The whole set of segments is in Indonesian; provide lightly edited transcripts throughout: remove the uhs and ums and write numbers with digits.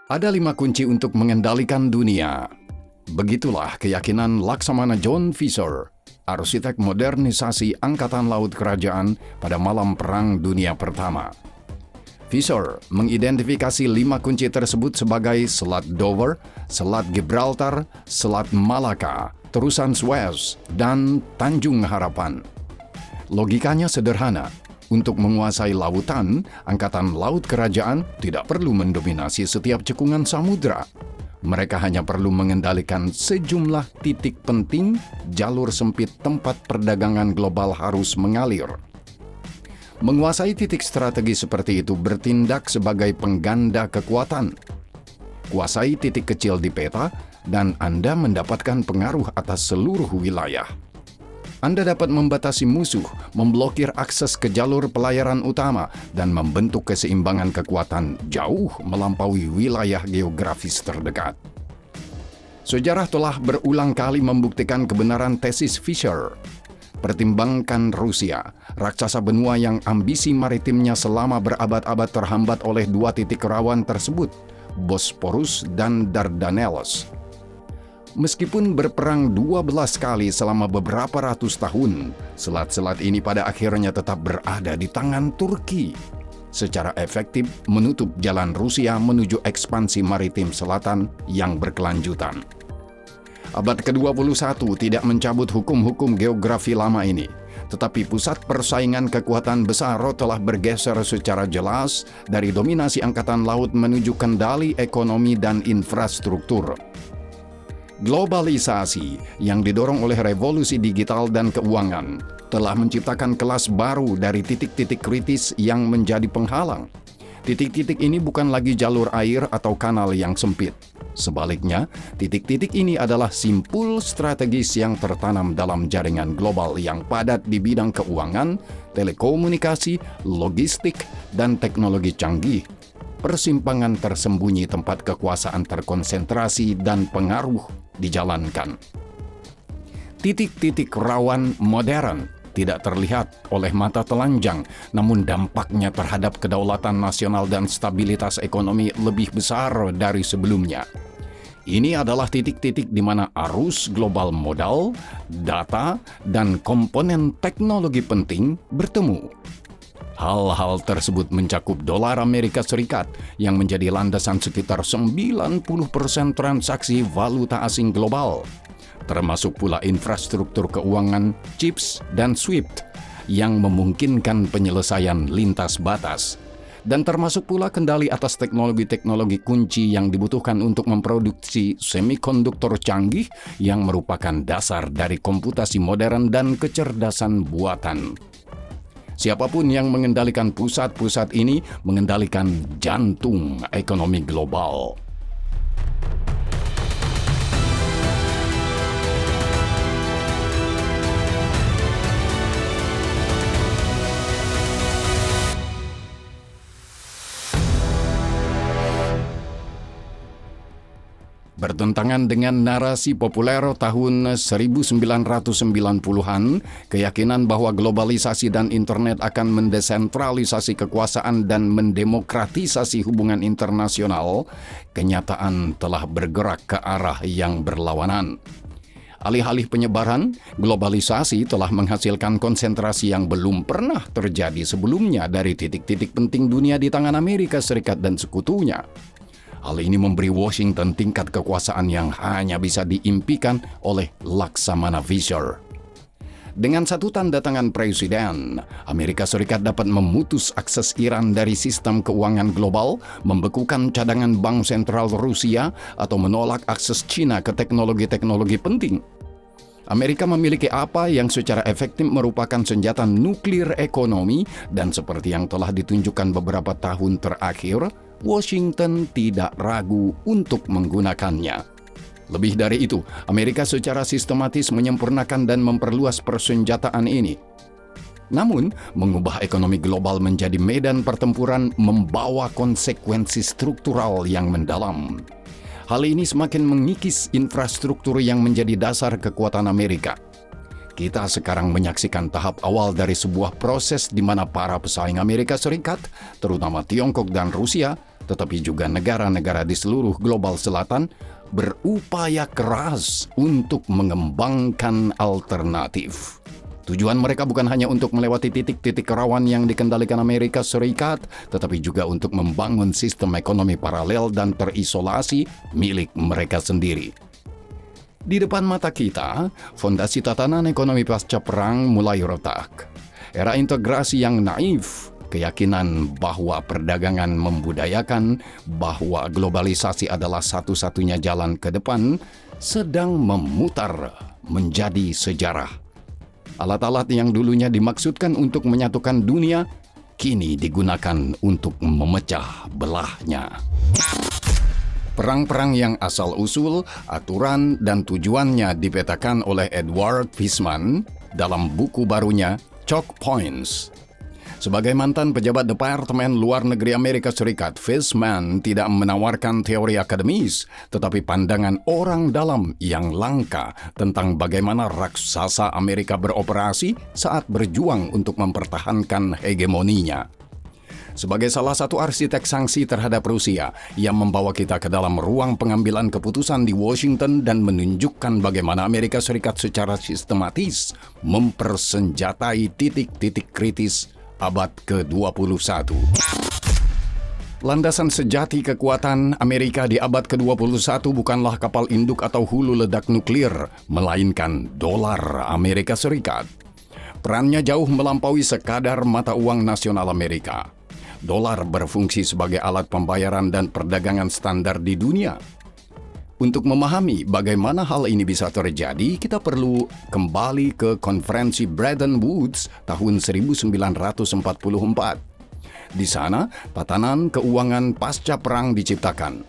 Ada 5 kunci untuk mengendalikan dunia. Begitulah keyakinan Laksamana John Fisher, arsitek modernisasi Angkatan Laut Kerajaan pada malam Perang Dunia Pertama. Fisher mengidentifikasi 5 kunci tersebut sebagai Selat Dover, Selat Gibraltar, Selat Malaka, Terusan Suez, dan Tanjung Harapan. Logikanya sederhana. Untuk menguasai lautan, Angkatan Laut Kerajaan tidak perlu mendominasi setiap cekungan samudra. Mereka hanya perlu mengendalikan sejumlah titik penting jalur sempit tempat perdagangan global harus mengalir. Menguasai titik strategi seperti itu bertindak sebagai pengganda kekuatan. Kuasai titik kecil di peta, dan Anda mendapatkan pengaruh atas seluruh wilayah. Anda dapat membatasi musuh, memblokir akses ke jalur pelayaran utama, dan membentuk keseimbangan kekuatan jauh melampaui wilayah geografis terdekat. Sejarah telah berulang kali membuktikan kebenaran tesis Fisher. Pertimbangkan Rusia, raksasa benua yang ambisi maritimnya selama berabad-abad terhambat oleh 2 titik rawan tersebut, Bosporus dan Dardanelles. Meskipun berperang 12 kali selama beberapa ratus tahun, selat-selat ini pada akhirnya tetap berada di tangan Turki. Secara efektif menutup jalan Rusia menuju ekspansi maritim selatan yang berkelanjutan. Abad ke-21 tidak mencabut hukum-hukum geografi lama ini, tetapi pusat persaingan kekuatan besar telah bergeser secara jelas dari dominasi angkatan laut menuju kendali ekonomi dan infrastruktur. Globalisasi yang didorong oleh revolusi digital dan keuangan telah menciptakan kelas baru dari titik-titik kritis yang menjadi penghalang. Titik-titik ini bukan lagi jalur air atau kanal yang sempit. Sebaliknya, titik-titik ini adalah simpul strategis yang tertanam dalam jaringan global yang padat di bidang keuangan, telekomunikasi, logistik, dan teknologi canggih. Persimpangan tersembunyi tempat kekuasaan terkonsentrasi dan pengaruh dijalankan. Titik-titik rawan modern tidak terlihat oleh mata telanjang, namun dampaknya terhadap kedaulatan nasional dan stabilitas ekonomi lebih besar dari sebelumnya. Ini adalah titik-titik di mana arus global modal, data, dan komponen teknologi penting bertemu. Hal-hal tersebut mencakup dolar Amerika Serikat yang menjadi landasan sekitar 90% transaksi valuta asing global, termasuk pula infrastruktur keuangan, chips, dan SWIFT yang memungkinkan penyelesaian lintas batas, dan termasuk pula kendali atas teknologi-teknologi kunci yang dibutuhkan untuk memproduksi semikonduktor canggih yang merupakan dasar dari komputasi modern dan kecerdasan buatan. Siapapun yang mengendalikan pusat-pusat ini mengendalikan jantung ekonomi global. Bertentangan dengan narasi populer tahun 1990-an, keyakinan bahwa globalisasi dan internet akan mendesentralisasi kekuasaan dan mendemokratisasi hubungan internasional, kenyataan telah bergerak ke arah yang berlawanan. Alih-alih penyebaran, globalisasi telah menghasilkan konsentrasi yang belum pernah terjadi sebelumnya dari titik-titik penting dunia di tangan Amerika Serikat dan sekutunya. Hal ini memberi Washington tingkat kekuasaan yang hanya bisa diimpikan oleh Laksamana Fisher. Dengan satu tanda tangan presiden, Amerika Serikat dapat memutus akses Iran dari sistem keuangan global, membekukan cadangan bank sentral Rusia, atau menolak akses China ke teknologi-teknologi penting. Amerika memiliki apa yang secara efektif merupakan senjata nuklir ekonomi, dan seperti yang telah ditunjukkan beberapa tahun terakhir, Washington tidak ragu untuk menggunakannya. Lebih dari itu, Amerika secara sistematis menyempurnakan dan memperluas persenjataan ini. Namun, mengubah ekonomi global menjadi medan pertempuran membawa konsekuensi struktural yang mendalam. Hal ini semakin mengikis infrastruktur yang menjadi dasar kekuatan Amerika. Kita sekarang menyaksikan tahap awal dari sebuah proses di mana para pesaing Amerika Serikat, terutama Tiongkok dan Rusia, tetapi juga negara-negara di seluruh global selatan, berupaya keras untuk mengembangkan alternatif. Tujuan mereka bukan hanya untuk melewati titik-titik rawan yang dikendalikan Amerika Serikat, tetapi juga untuk membangun sistem ekonomi paralel dan terisolasi milik mereka sendiri. Di depan mata kita, fondasi tatanan ekonomi pasca perang mulai retak. Era integrasi yang naif, keyakinan bahwa perdagangan membudayakan, bahwa globalisasi adalah satu-satunya jalan ke depan, sedang memutar menjadi sejarah. Alat-alat yang dulunya dimaksudkan untuk menyatukan dunia, kini digunakan untuk memecah belahnya. Perang-perang yang asal-usul, aturan, dan tujuannya dipetakan oleh Edward Wiesman dalam buku barunya Choke Points. Sebagai mantan pejabat Departemen Luar Negeri Amerika Serikat, Wiesman tidak menawarkan teori akademis, tetapi pandangan orang dalam yang langka tentang bagaimana raksasa Amerika beroperasi saat berjuang untuk mempertahankan hegemoninya. Sebagai salah satu arsitek sanksi terhadap Rusia, ia membawa kita ke dalam ruang pengambilan keputusan di Washington dan menunjukkan bagaimana Amerika Serikat secara sistematis mempersenjatai titik-titik kritis abad ke-21. Landasan sejati kekuatan Amerika di abad ke-21 bukanlah kapal induk atau hulu ledak nuklir, melainkan dolar Amerika Serikat. Perannya jauh melampaui sekadar mata uang nasional Amerika. Dolar berfungsi sebagai alat pembayaran dan perdagangan standar di dunia. Untuk memahami bagaimana hal ini bisa terjadi, kita perlu kembali ke konferensi Bretton Woods tahun 1944. Di sana, tatanan keuangan pasca perang diciptakan.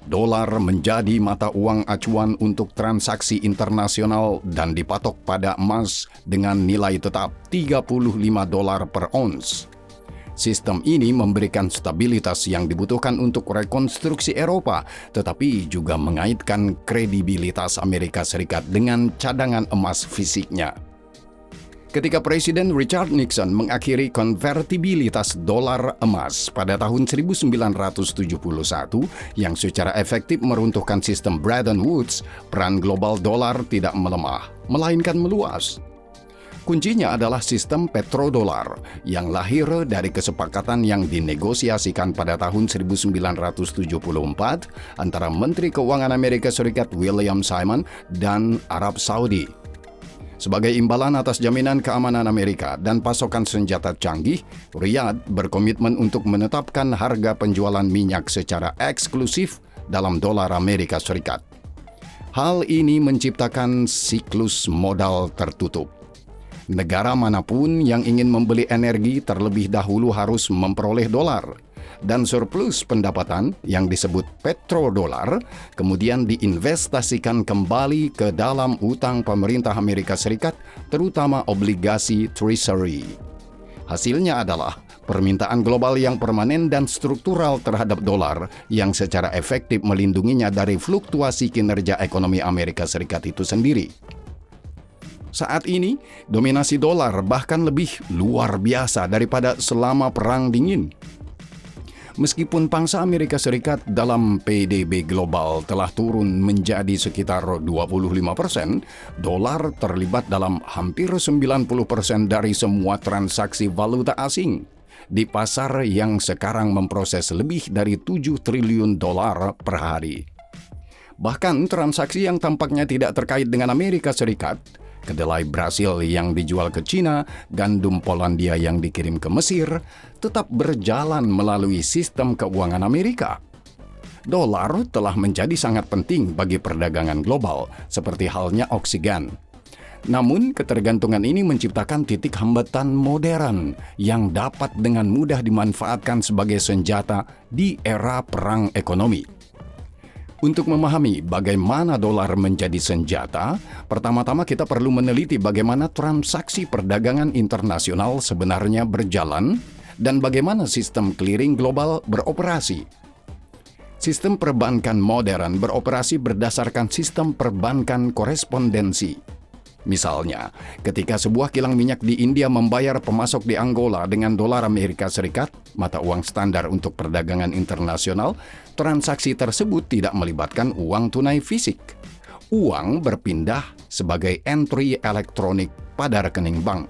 Dolar menjadi mata uang acuan untuk transaksi internasional dan dipatok pada emas dengan nilai tetap $35 per ons. Sistem ini memberikan stabilitas yang dibutuhkan untuk rekonstruksi Eropa, tetapi juga mengaitkan kredibilitas Amerika Serikat dengan cadangan emas fisiknya. Ketika Presiden Richard Nixon mengakhiri konvertibilitas dolar emas pada tahun 1971 yang secara efektif meruntuhkan sistem Bretton Woods, peran global dolar tidak melemah, melainkan meluas. Kuncinya adalah sistem petrodolar yang lahir dari kesepakatan yang dinegosiasikan pada tahun 1974 antara Menteri Keuangan Amerika Serikat William Simon dan Arab Saudi. Sebagai imbalan atas jaminan keamanan Amerika dan pasokan senjata canggih, Riyadh berkomitmen untuk menetapkan harga penjualan minyak secara eksklusif dalam dolar Amerika Serikat. Hal ini menciptakan siklus modal tertutup. Negara manapun yang ingin membeli energi terlebih dahulu harus memperoleh dolar, dan surplus pendapatan yang disebut petrodolar kemudian diinvestasikan kembali ke dalam utang pemerintah Amerika Serikat, terutama obligasi Treasury. Hasilnya adalah permintaan global yang permanen dan struktural terhadap dolar yang secara efektif melindunginya dari fluktuasi kinerja ekonomi Amerika Serikat itu sendiri. Saat ini, dominasi dolar bahkan lebih luar biasa daripada selama Perang Dingin. Meskipun pangsa Amerika Serikat dalam PDB global telah turun menjadi sekitar 25%, dolar terlibat dalam hampir 90% dari semua transaksi valuta asing di pasar yang sekarang memproses lebih dari 7 triliun dolar per hari. Bahkan transaksi yang tampaknya tidak terkait dengan Amerika Serikat, kedelai Brasil yang dijual ke Cina, gandum Polandia yang dikirim ke Mesir, tetap berjalan melalui sistem keuangan Amerika. Dolar telah menjadi sangat penting bagi perdagangan global, seperti halnya oksigen. Namun, ketergantungan ini menciptakan titik hambatan modern yang dapat dengan mudah dimanfaatkan sebagai senjata di era perang ekonomi. Untuk memahami bagaimana dolar menjadi senjata, pertama-tama kita perlu meneliti bagaimana transaksi perdagangan internasional sebenarnya berjalan dan bagaimana sistem clearing global beroperasi. Sistem perbankan modern beroperasi berdasarkan sistem perbankan korespondensi. Misalnya, ketika sebuah kilang minyak di India membayar pemasok di Angola dengan dolar Amerika Serikat, mata uang standar untuk perdagangan internasional, transaksi tersebut tidak melibatkan uang tunai fisik. Uang berpindah sebagai entry elektronik pada rekening bank.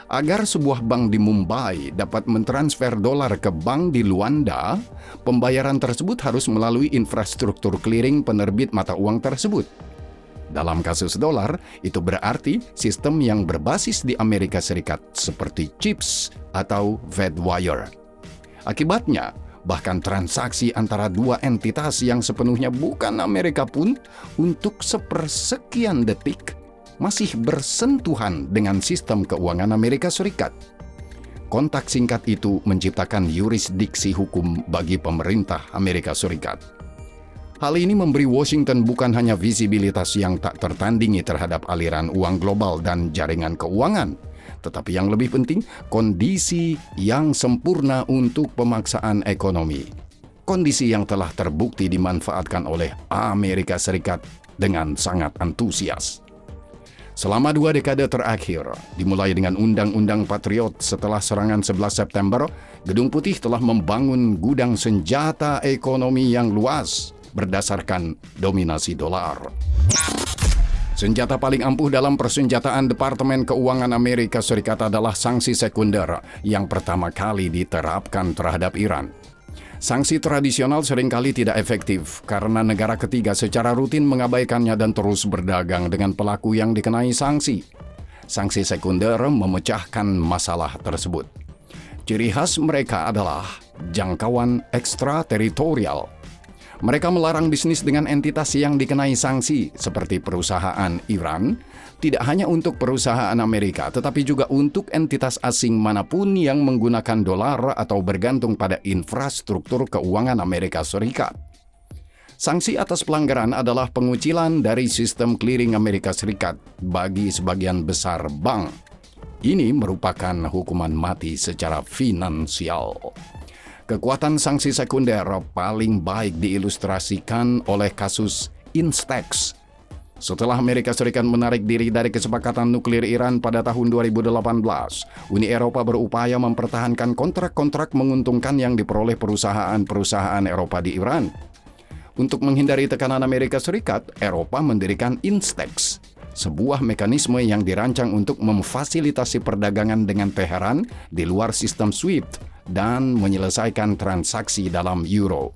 Agar sebuah bank di Mumbai dapat mentransfer dolar ke bank di Luanda, pembayaran tersebut harus melalui infrastruktur clearing penerbit mata uang tersebut. Dalam kasus dolar, itu berarti sistem yang berbasis di Amerika Serikat seperti CHIPS atau Fedwire. Akibatnya, bahkan transaksi antara dua entitas yang sepenuhnya bukan Amerika pun untuk sepersekian detik masih bersentuhan dengan sistem keuangan Amerika Serikat. Kontak singkat itu menciptakan yurisdiksi hukum bagi pemerintah Amerika Serikat. Hal ini memberi Washington bukan hanya visibilitas yang tak tertandingi terhadap aliran uang global dan jaringan keuangan, tetapi yang lebih penting, kondisi yang sempurna untuk pemaksaan ekonomi. Kondisi yang telah terbukti dimanfaatkan oleh Amerika Serikat dengan sangat antusias. Selama 2 dekade terakhir, dimulai dengan Undang-Undang Patriot setelah serangan 11 September, Gedung Putih telah membangun gudang senjata ekonomi yang luas berdasarkan dominasi dolar. Senjata paling ampuh dalam persenjataan Departemen Keuangan Amerika Serikat adalah sanksi sekunder yang pertama kali diterapkan terhadap Iran. Sanksi tradisional seringkali tidak efektif karena negara ketiga secara rutin mengabaikannya dan terus berdagang dengan pelaku yang dikenai sanksi. Sanksi sekunder memecahkan masalah tersebut. Ciri khas mereka adalah jangkauan ekstrateritorial. Mereka melarang bisnis dengan entitas yang dikenai sanksi, seperti perusahaan Iran, tidak hanya untuk perusahaan Amerika, tetapi juga untuk entitas asing manapun yang menggunakan dolar atau bergantung pada infrastruktur keuangan Amerika Serikat. Sanksi atas pelanggaran adalah pengucilan dari sistem clearing Amerika Serikat bagi sebagian besar bank. Ini merupakan hukuman mati secara finansial. Kekuatan sanksi sekunder paling baik diilustrasikan oleh kasus Instex. Setelah Amerika Serikat menarik diri dari kesepakatan nuklir Iran pada tahun 2018, Uni Eropa berupaya mempertahankan kontrak-kontrak menguntungkan yang diperoleh perusahaan-perusahaan Eropa di Iran. Untuk menghindari tekanan Amerika Serikat, Eropa mendirikan Instex, sebuah mekanisme yang dirancang untuk memfasilitasi perdagangan dengan Teheran di luar sistem SWIFT dan menyelesaikan transaksi dalam euro.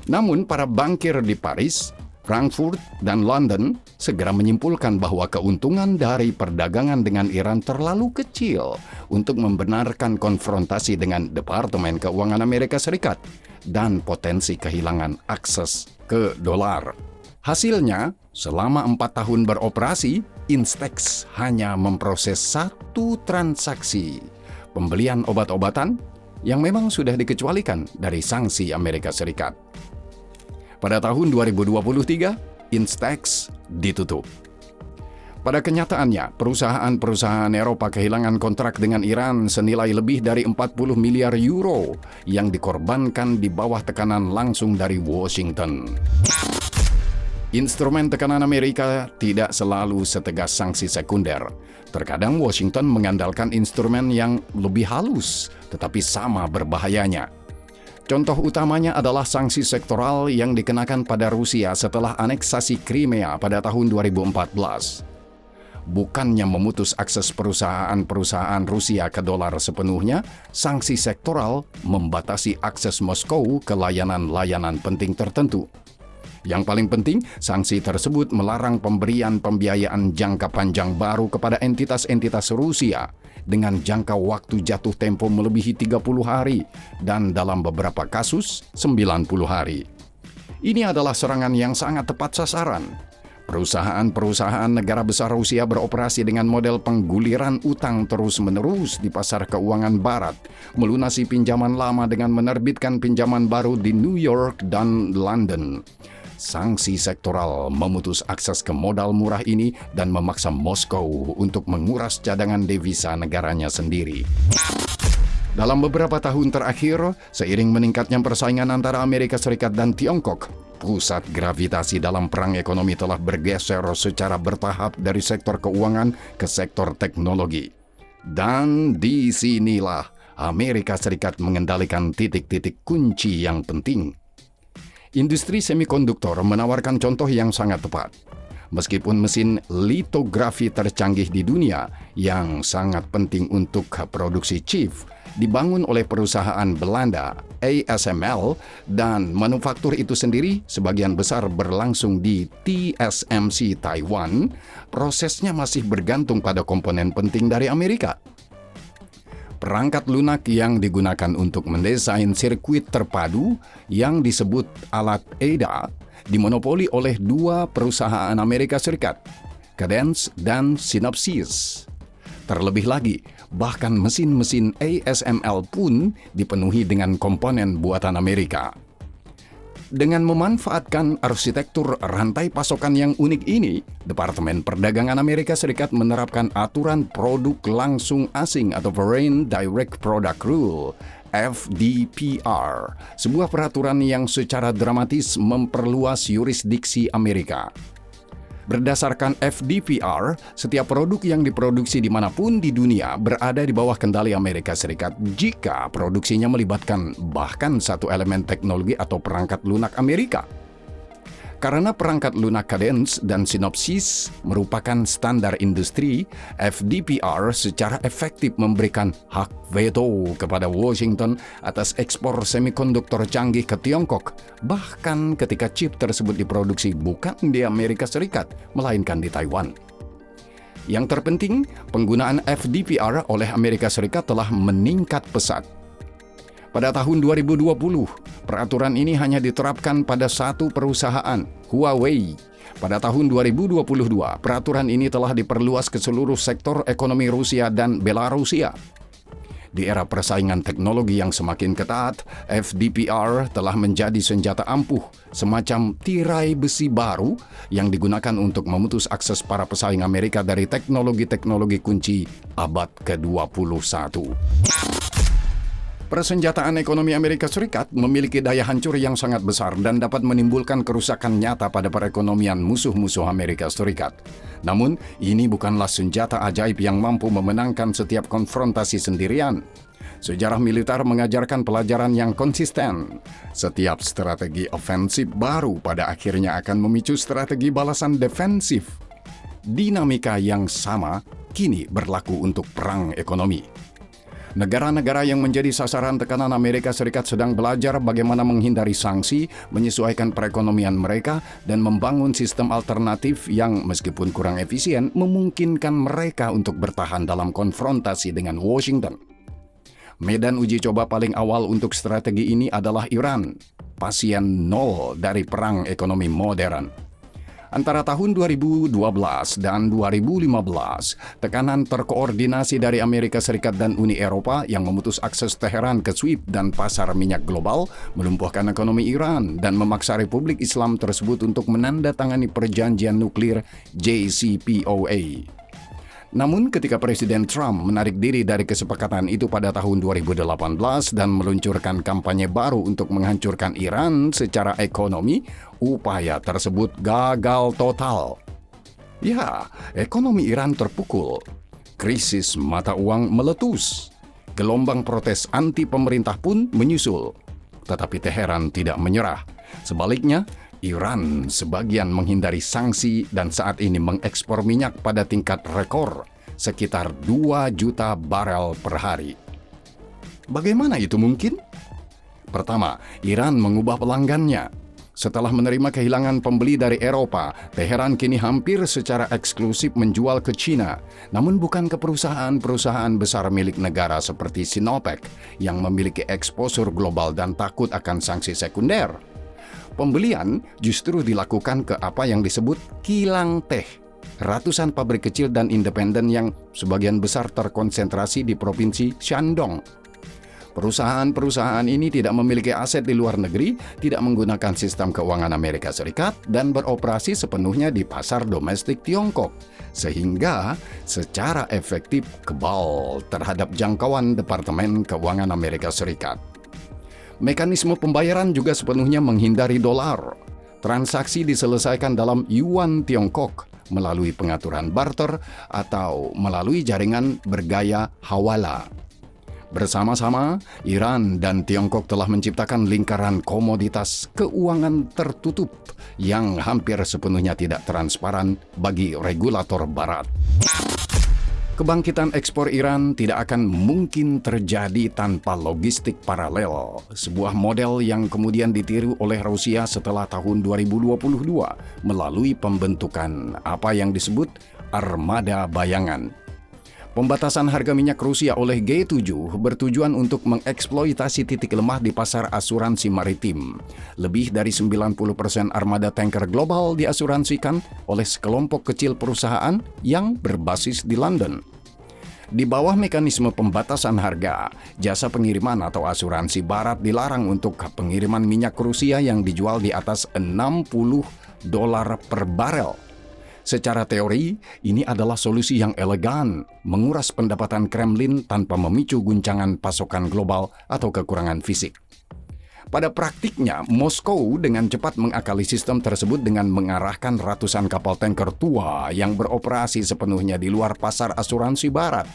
Namun para bankir di Paris, Frankfurt, dan London segera menyimpulkan bahwa keuntungan dari perdagangan dengan Iran terlalu kecil untuk membenarkan konfrontasi dengan Departemen Keuangan Amerika Serikat dan potensi kehilangan akses ke dolar. Hasilnya, selama 4 tahun beroperasi, Instex hanya memproses 1 transaksi, pembelian obat-obatan yang memang sudah dikecualikan dari sanksi Amerika Serikat. Pada tahun 2023, Instex ditutup. Pada kenyataannya, perusahaan-perusahaan Eropa kehilangan kontrak dengan Iran senilai lebih dari 40 miliar euro yang dikorbankan di bawah tekanan langsung dari Washington. Instrumen tekanan Amerika tidak selalu setegas sanksi sekunder. Terkadang Washington mengandalkan instrumen yang lebih halus, tetapi sama berbahayanya. Contoh utamanya adalah sanksi sektoral yang dikenakan pada Rusia setelah aneksasi Crimea pada tahun 2014. Bukannya memutus akses perusahaan-perusahaan Rusia ke dolar sepenuhnya, sanksi sektoral membatasi akses Moskow ke layanan-layanan penting tertentu. Yang paling penting, sanksi tersebut melarang pemberian pembiayaan jangka panjang baru kepada entitas-entitas Rusia dengan jangka waktu jatuh tempo melebihi 30 hari dan dalam beberapa kasus 90 hari. Ini adalah serangan yang sangat tepat sasaran. Perusahaan-perusahaan negara besar Rusia beroperasi dengan model pengguliran utang terus-menerus di pasar keuangan barat, melunasi pinjaman lama dengan menerbitkan pinjaman baru di New York dan London. Sanksi sektoral memutus akses ke modal murah ini dan memaksa Moskow untuk menguras cadangan devisa negaranya sendiri. Dalam beberapa tahun terakhir, seiring meningkatnya persaingan antara Amerika Serikat dan Tiongkok, Pusat gravitasi dalam perang ekonomi telah bergeser secara bertahap dari sektor keuangan ke sektor teknologi. Dan disinilah Amerika Serikat mengendalikan titik-titik kunci yang penting. Industri semikonduktor menawarkan contoh yang sangat tepat. Meskipun mesin litografi tercanggih di dunia yang sangat penting untuk produksi chip dibangun oleh perusahaan Belanda ASML dan manufaktur itu sendiri sebagian besar berlangsung di TSMC Taiwan, prosesnya masih bergantung pada komponen penting dari Amerika. Perangkat lunak yang digunakan untuk mendesain sirkuit terpadu yang disebut alat ADA dimonopoli oleh dua perusahaan Amerika Serikat, Cadence dan Synopsys. Terlebih lagi, bahkan mesin-mesin ASML pun dipenuhi dengan komponen buatan Amerika. Dengan memanfaatkan arsitektur rantai pasokan yang unik ini, Departemen Perdagangan Amerika Serikat menerapkan aturan produk langsung asing atau Foreign Direct Product Rule, FDPR, sebuah peraturan yang secara dramatis memperluas yurisdiksi Amerika. Berdasarkan FDPR, setiap produk yang diproduksi dimanapun di dunia berada di bawah kendali Amerika Serikat jika produksinya melibatkan bahkan satu elemen teknologi atau perangkat lunak Amerika. Karena perangkat lunak Cadence dan Synopsys merupakan standar industri, FDPR secara efektif memberikan hak veto kepada Washington atas ekspor semikonduktor canggih ke Tiongkok, bahkan ketika chip tersebut diproduksi bukan di Amerika Serikat, melainkan di Taiwan. Yang terpenting, penggunaan FDPR oleh Amerika Serikat telah meningkat pesat. Pada tahun 2020, peraturan ini hanya diterapkan pada satu perusahaan, Huawei. Pada tahun 2022, peraturan ini telah diperluas ke seluruh sektor ekonomi Rusia dan Belarusia. Di era persaingan teknologi yang semakin ketat, FDPR telah menjadi senjata ampuh, semacam tirai besi baru yang digunakan untuk memutus akses para pesaing Amerika dari teknologi-teknologi kunci abad ke-21. Persenjataan ekonomi Amerika Serikat memiliki daya hancur yang sangat besar dan dapat menimbulkan kerusakan nyata pada perekonomian musuh-musuh Amerika Serikat. Namun, ini bukanlah senjata ajaib yang mampu memenangkan setiap konfrontasi sendirian. Sejarah militer mengajarkan pelajaran yang konsisten. Setiap strategi ofensif baru pada akhirnya akan memicu strategi balasan defensif. Dinamika yang sama kini berlaku untuk perang ekonomi. Negara-negara yang menjadi sasaran tekanan Amerika Serikat sedang belajar bagaimana menghindari sanksi, menyesuaikan perekonomian mereka, dan membangun sistem alternatif yang meskipun kurang efisien, memungkinkan mereka untuk bertahan dalam konfrontasi dengan Washington. Medan uji coba paling awal untuk strategi ini adalah Iran, pasien nol dari perang ekonomi modern. Antara tahun 2012 dan 2015, tekanan terkoordinasi dari Amerika Serikat dan Uni Eropa yang memutus akses Teheran ke SWIFT dan pasar minyak global melumpuhkan ekonomi Iran dan memaksa Republik Islam tersebut untuk menandatangani perjanjian nuklir JCPOA. Namun ketika Presiden Trump menarik diri dari kesepakatan itu pada tahun 2018 dan meluncurkan kampanye baru untuk menghancurkan Iran secara ekonomi, upaya tersebut gagal total. Ya, ekonomi Iran terpukul. Krisis mata uang meletus. Gelombang protes anti pemerintah pun menyusul. Tetapi Teheran tidak menyerah. Sebaliknya, Iran sebagian menghindari sanksi dan saat ini mengekspor minyak pada tingkat rekor, sekitar 2 juta barel per hari. Bagaimana itu mungkin? Pertama, Iran mengubah pelanggannya. Setelah menerima kehilangan pembeli dari Eropa, Teheran kini hampir secara eksklusif menjual ke China, namun bukan ke perusahaan-perusahaan besar milik negara seperti Sinopec yang memiliki eksposur global dan takut akan sanksi sekunder. Pembelian justru dilakukan ke apa yang disebut kilang teh. Ratusan pabrik kecil dan independen yang sebagian besar terkonsentrasi di Provinsi Shandong. Perusahaan-perusahaan ini tidak memiliki aset di luar negeri, tidak menggunakan sistem keuangan Amerika Serikat, dan beroperasi sepenuhnya di pasar domestik Tiongkok, sehingga secara efektif kebal terhadap jangkauan Departemen Keuangan Amerika Serikat. Mekanisme pembayaran juga sepenuhnya menghindari dolar. Transaksi diselesaikan dalam yuan Tiongkok melalui pengaturan barter atau melalui jaringan bergaya hawala. Bersama-sama, Iran dan Tiongkok telah menciptakan lingkaran komoditas keuangan tertutup yang hampir sepenuhnya tidak transparan bagi regulator Barat. Kebangkitan ekspor Iran tidak akan mungkin terjadi tanpa logistik paralel, sebuah model yang kemudian ditiru oleh Rusia setelah tahun 2022 melalui pembentukan apa yang disebut armada bayangan. Pembatasan harga minyak Rusia oleh G7 bertujuan untuk mengeksploitasi titik lemah di pasar asuransi maritim. Lebih dari 90% armada tanker global diasuransikan oleh sekelompok kecil perusahaan yang berbasis di London. Di bawah mekanisme pembatasan harga, jasa pengiriman atau asuransi Barat dilarang untuk pengiriman minyak Rusia yang dijual di atas $60 per barel. Secara teori, ini adalah solusi yang elegan, menguras pendapatan Kremlin tanpa memicu guncangan pasokan global atau kekurangan fisik. Pada praktiknya, Moskow dengan cepat mengakali sistem tersebut dengan mengarahkan ratusan kapal tanker tua yang beroperasi sepenuhnya di luar pasar asuransi Barat.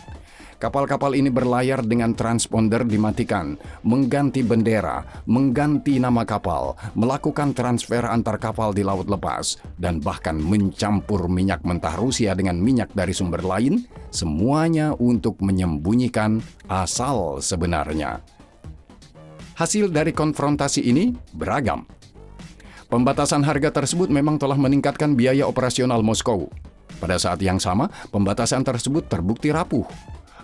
Kapal-kapal ini berlayar dengan transponder dimatikan, mengganti bendera, mengganti nama kapal, melakukan transfer antar kapal di laut lepas, dan bahkan mencampur minyak mentah Rusia dengan minyak dari sumber lain, semuanya untuk menyembunyikan asal sebenarnya. Hasil dari konfrontasi ini beragam. Pembatasan harga tersebut memang telah meningkatkan biaya operasional Moskow. Pada saat yang sama, pembatasan tersebut terbukti rapuh.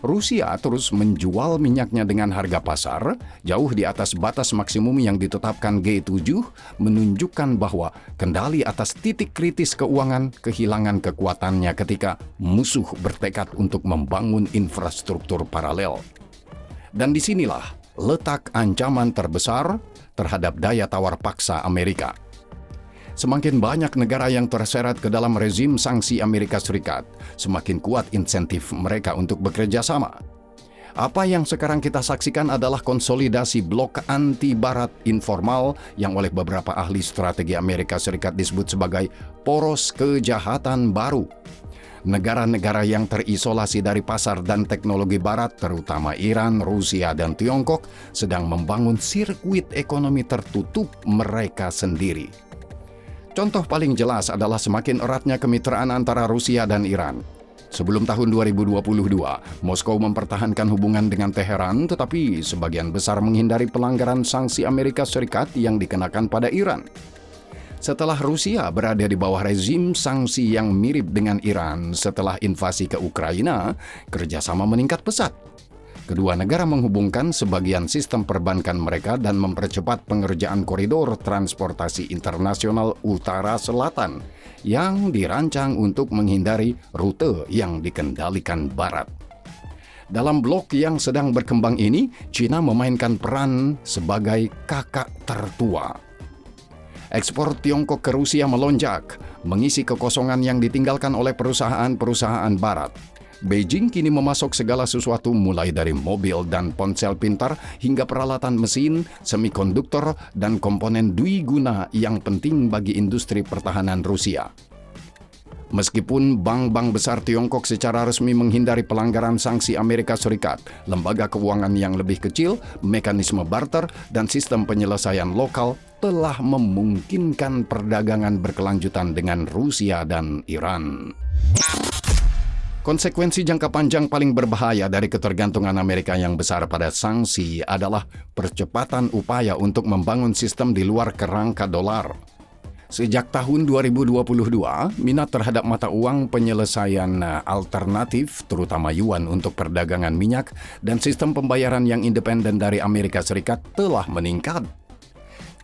Rusia terus menjual minyaknya dengan harga pasar jauh di atas batas maksimum yang ditetapkan G7, menunjukkan bahwa kendali atas titik kritis keuangan kehilangan kekuatannya ketika musuh bertekad untuk membangun infrastruktur paralel. Dan disinilah letak ancaman terbesar terhadap daya tawar paksa Amerika. Semakin banyak negara yang terseret ke dalam rezim sanksi Amerika Serikat, semakin kuat insentif mereka untuk bekerja sama. Apa yang sekarang kita saksikan adalah konsolidasi blok anti-Barat informal yang oleh beberapa ahli strategi Amerika Serikat disebut sebagai poros kejahatan baru. Negara-negara yang terisolasi dari pasar dan teknologi Barat, terutama Iran, Rusia, dan Tiongkok, sedang membangun sirkuit ekonomi tertutup mereka sendiri. Contoh paling jelas adalah semakin eratnya kemitraan antara Rusia dan Iran. Sebelum tahun 2022, Moskow mempertahankan hubungan dengan Teheran, tetapi sebagian besar menghindari pelanggaran sanksi Amerika Serikat yang dikenakan pada Iran. Setelah Rusia berada di bawah rezim sanksi yang mirip dengan Iran setelah invasi ke Ukraina, kerjasama meningkat pesat. Kedua negara menghubungkan sebagian sistem perbankan mereka dan mempercepat pengerjaan koridor transportasi internasional utara-selatan yang dirancang untuk menghindari rute yang dikendalikan Barat. Dalam blok yang sedang berkembang ini, China memainkan peran sebagai kakak tertua. Ekspor Tiongkok ke Rusia melonjak, mengisi kekosongan yang ditinggalkan oleh perusahaan-perusahaan Barat. Beijing kini memasok segala sesuatu mulai dari mobil dan ponsel pintar hingga peralatan mesin, semikonduktor, dan komponen dwiguna yang penting bagi industri pertahanan Rusia. Meskipun bank-bank besar Tiongkok secara resmi menghindari pelanggaran sanksi Amerika Serikat, lembaga keuangan yang lebih kecil, mekanisme barter, dan sistem penyelesaian lokal telah memungkinkan perdagangan berkelanjutan dengan Rusia dan Iran. Konsekuensi jangka panjang paling berbahaya dari ketergantungan Amerika yang besar pada sanksi adalah percepatan upaya untuk membangun sistem di luar kerangka dolar. Sejak tahun 2022, minat terhadap mata uang penyelesaian alternatif, terutama yuan untuk perdagangan minyak, dan sistem pembayaran yang independen dari Amerika Serikat telah meningkat.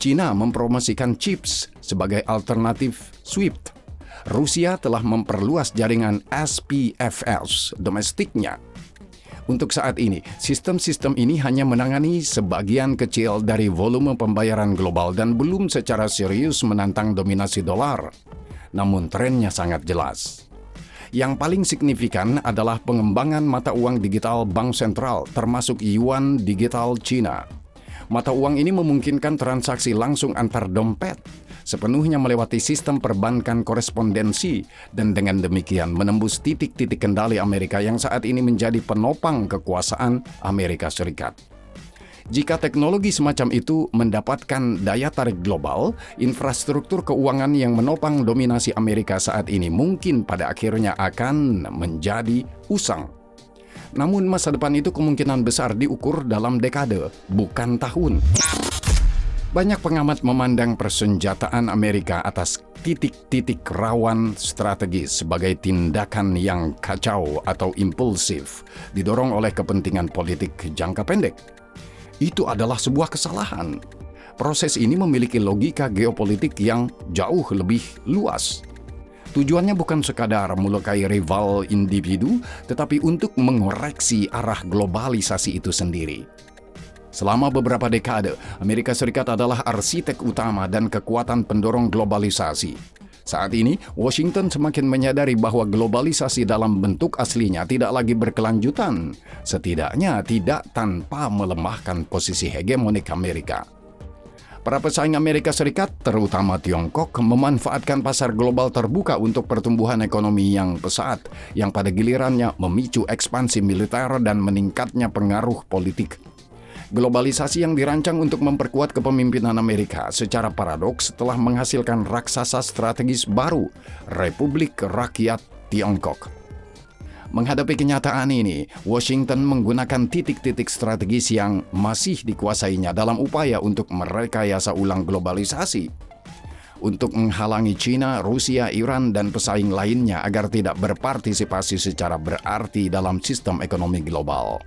China mempromosikan CHIPS sebagai alternatif SWIFT. Rusia telah memperluas jaringan SPFS domestiknya. Untuk saat ini, sistem-sistem ini hanya menangani sebagian kecil dari volume pembayaran global dan belum secara serius menantang dominasi dolar. Namun trennya sangat jelas. Yang paling signifikan adalah pengembangan mata uang digital bank sentral, termasuk yuan digital China. Mata uang ini memungkinkan transaksi langsung antar dompet. sepenuhnya melewati sistem perbankan korespondensi dan dengan demikian menembus titik-titik kendali Amerika yang saat ini menjadi penopang kekuasaan Amerika Serikat. Jika teknologi semacam itu mendapatkan daya tarik global, infrastruktur keuangan yang menopang dominasi Amerika saat ini mungkin pada akhirnya akan menjadi usang. Namun masa depan itu kemungkinan besar diukur dalam dekade, bukan tahun. Banyak pengamat memandang persenjataan Amerika atas titik-titik rawan strategis sebagai tindakan yang kacau atau impulsif, didorong oleh kepentingan politik jangka pendek. Itu adalah sebuah kesalahan. Proses ini memiliki logika geopolitik yang jauh lebih luas. Tujuannya bukan sekadar melukai rival individu, tetapi untuk mengoreksi arah globalisasi itu sendiri. Selama beberapa dekade, Amerika Serikat adalah arsitek utama dan kekuatan pendorong globalisasi. Saat ini, Washington semakin menyadari bahwa globalisasi dalam bentuk aslinya tidak lagi berkelanjutan, setidaknya tidak tanpa melemahkan posisi hegemonik Amerika. Para pesaing Amerika Serikat, terutama Tiongkok, memanfaatkan pasar global terbuka untuk pertumbuhan ekonomi yang pesat, yang pada gilirannya memicu ekspansi militer dan meningkatnya pengaruh politik. Globalisasi yang dirancang untuk memperkuat kepemimpinan Amerika secara paradoks telah menghasilkan raksasa strategis baru, Republik Rakyat Tiongkok. Menghadapi kenyataan ini, Washington menggunakan titik-titik strategis yang masih dikuasainya dalam upaya untuk merekayasa ulang globalisasi. Untuk menghalangi China, Rusia, Iran, dan pesaing lainnya agar tidak berpartisipasi secara berarti dalam sistem ekonomi global.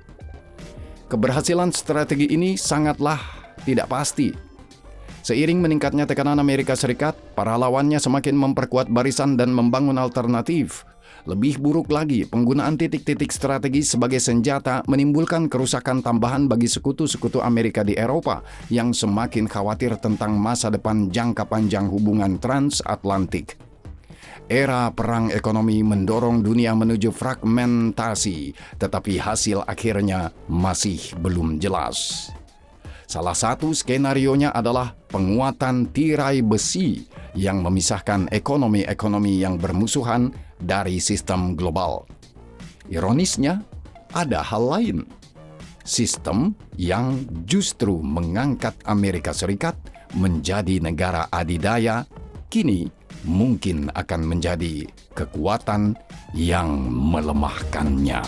Keberhasilan strategi ini sangatlah tidak pasti. Seiring meningkatnya tekanan Amerika Serikat, para lawannya semakin memperkuat barisan dan membangun alternatif. Lebih buruk lagi, penggunaan titik-titik strategis sebagai senjata menimbulkan kerusakan tambahan bagi sekutu-sekutu Amerika di Eropa yang semakin khawatir tentang masa depan jangka panjang hubungan transatlantik. Era perang ekonomi mendorong dunia menuju fragmentasi, tetapi hasil akhirnya masih belum jelas. Salah satu skenarionya adalah penguatan tirai besi yang memisahkan ekonomi-ekonomi yang bermusuhan dari sistem global. Ironisnya, ada hal lain. Sistem yang justru mengangkat Amerika Serikat menjadi negara adidaya, kini mungkin akan menjadi kekuatan yang melemahkannya.